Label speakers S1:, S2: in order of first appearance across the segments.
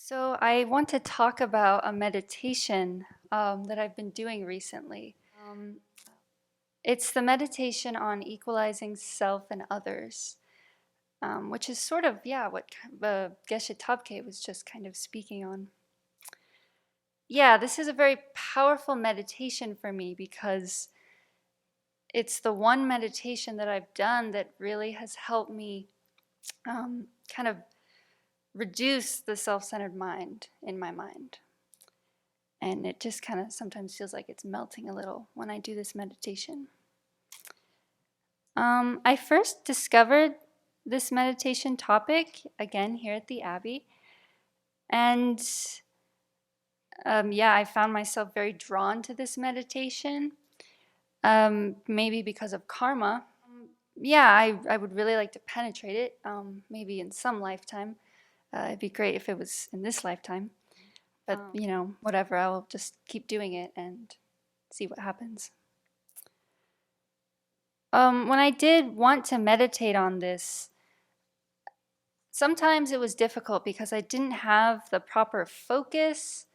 S1: So, I want to talk about a meditation that I've been doing recently. It's the meditation on equalizing self and others, which is sort of, yeah, what Geshe Tabke was just kind of speaking on. Yeah, this is a very powerful meditation for me because it's the one meditation that I've done that really has helped me kind of reduce the self-centered mind in my mind. And it just kind of sometimes feels like it's melting a little when I do this meditation. I first discovered this meditation topic, again, here at the Abbey. And yeah, I found myself very drawn to this meditation, maybe because of karma. Yeah, I would really like to penetrate it, maybe in some lifetime. It'd be great if it was in this lifetime. But, whatever, I'll just keep doing it and see what happens. When I did want to meditate on this, sometimes it was difficult because I didn't have the proper focus,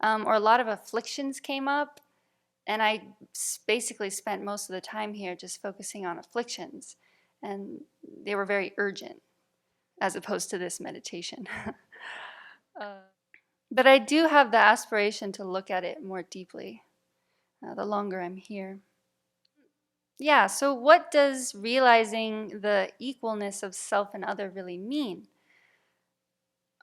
S1: or a lot of afflictions came up, and I basically spent most of the time here just focusing on afflictions, and they were very urgent as opposed to this meditation. But I do have the aspiration to look at it more deeply the longer I'm here. Yeah, so what does realizing the equalness of self and other really mean?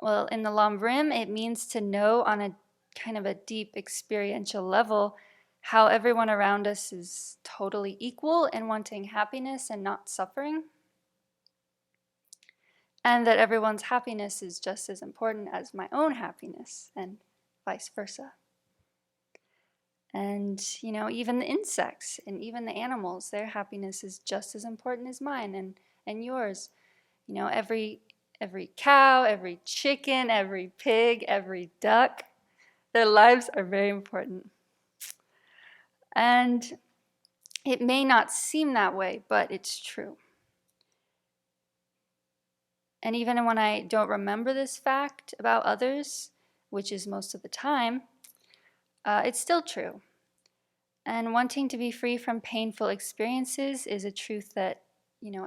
S1: Well, in the Lam-Rim, it means to know on a kind of a deep experiential level how everyone around us is totally equal in wanting happiness and not suffering, and that everyone's happiness is just as important as my own happiness, and vice versa. And, even the insects and even the animals, their happiness is just as important as mine and yours. Every cow, every chicken, every pig, every duck, their lives are very important. And it may not seem that way, but it's true. And even when I don't remember this fact about others, which is most of the time, it's still true. And wanting to be free from painful experiences is a truth that,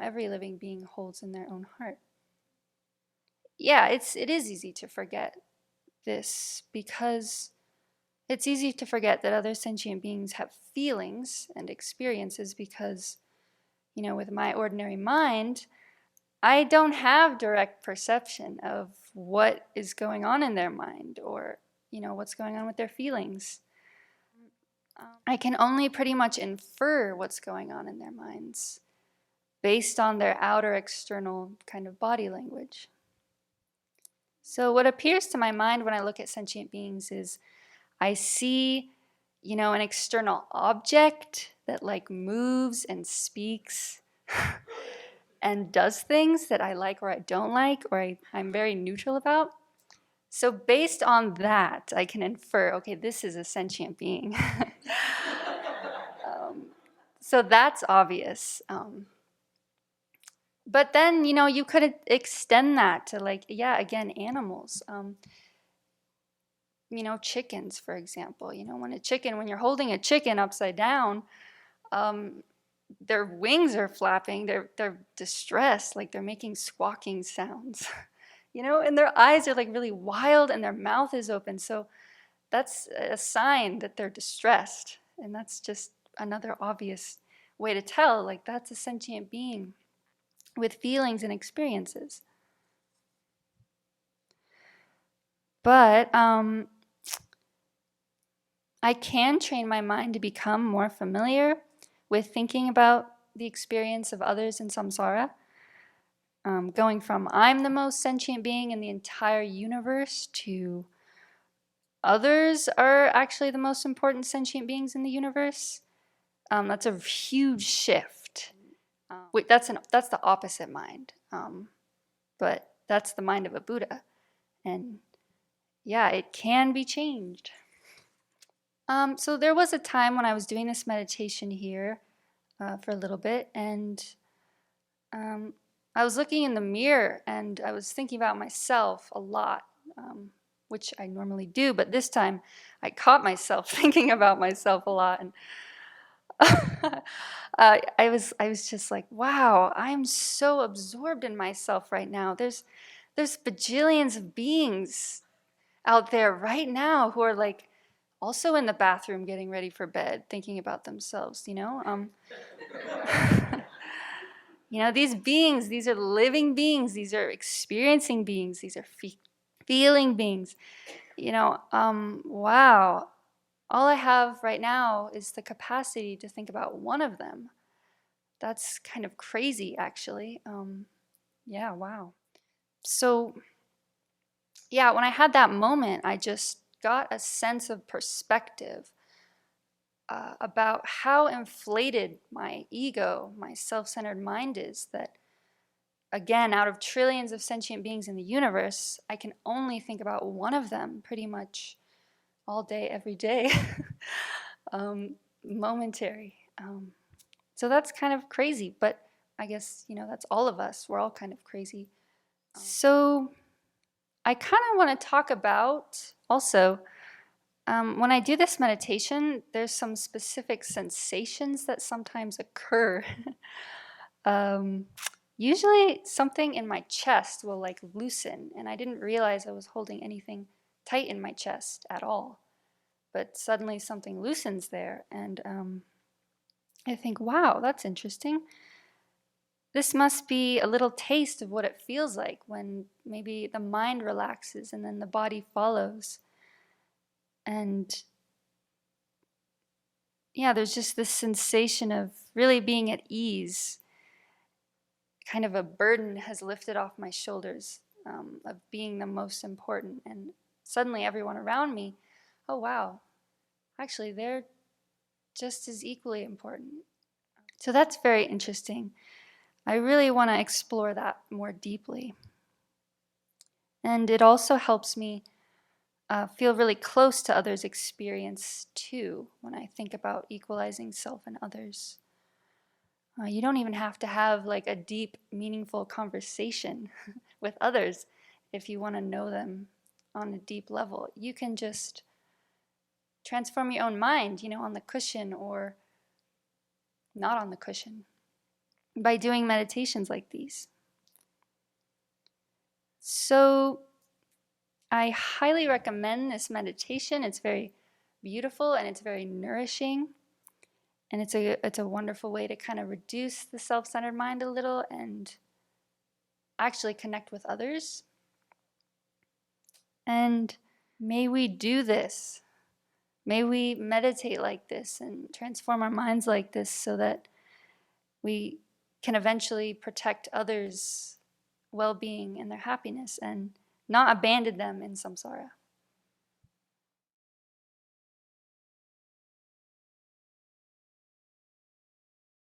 S1: every living being holds in their own heart. Yeah, it is easy to forget this because it's easy to forget that other sentient beings have feelings and experiences because, with my ordinary mind, I don't have direct perception of what is going on in their mind or, what's going on with their feelings. I can only pretty much infer what's going on in their minds based on their outer external kind of body language. So what appears to my mind when I look at sentient beings is I see, an external object that like moves and speaks and does things that I like or I don't like or I'm very neutral about. So based on that, I can infer, okay, this is a sentient being. So that's obvious. But then, you could extend that to again, animals. Chickens, for example. When you're holding a chicken upside down, their wings are flapping, they're distressed, like they're making squawking sounds. And their eyes are like really wild and their mouth is open. So that's a sign that they're distressed. And that's just another obvious way to tell, like that's a sentient being with feelings and experiences. But I can train my mind to become more familiar with thinking about the experience of others in samsara, going from I'm the most sentient being in the entire universe to others are actually the most important sentient beings in the universe. That's a huge shift. That's the opposite mind, but that's the mind of a Buddha. And yeah, it can be changed. So there was a time when I was doing this meditation here for a little bit, and I was looking in the mirror and I was thinking about myself a lot. which I normally do, but this time I caught myself thinking about myself a lot, and I was just like, wow, I'm so absorbed in myself right now. There's bajillions of beings out there right now who are like also in the bathroom getting ready for bed, thinking about themselves, these beings, these are living beings, these are experiencing beings, these are feeling beings. Wow. All I have right now is the capacity to think about one of them. That's kind of crazy, actually. Yeah, wow. So, yeah, when I had that moment, I just got a sense of perspective about how inflated my ego, my self centered mind is. That, again, out of trillions of sentient beings in the universe, I can only think about one of them pretty much all day, every day, momentary. So that's kind of crazy, but I guess, that's all of us. We're all kind of crazy. So I kind of want to talk about also, when I do this meditation, there's some specific sensations that sometimes occur. Usually something in my chest will like loosen, and I didn't realize I was holding anything tight in my chest at all. But suddenly something loosens there, and I think, wow, that's interesting. This must be a little taste of what it feels like when maybe the mind relaxes and then the body follows. And yeah, there's just this sensation of really being at ease. Kind of a burden has lifted off my shoulders, of being the most important. And suddenly everyone around me, oh wow, actually they're just as equally important. So that's very interesting. I really want to explore that more deeply. And it also helps me feel really close to others' experience too when I think about equalizing self and others. You don't even have to have like a deep, meaningful conversation with others if you want to know them on a deep level. You can just transform your own mind, on the cushion or not on the cushion by doing meditations like these. So I highly recommend this meditation. It's very beautiful and it's very nourishing. And it's a wonderful way to kind of reduce the self-centered mind a little and actually connect with others. And may we do this. May we meditate like this and transform our minds like this so that we can eventually protect others' well-being and their happiness and not abandon them in samsara.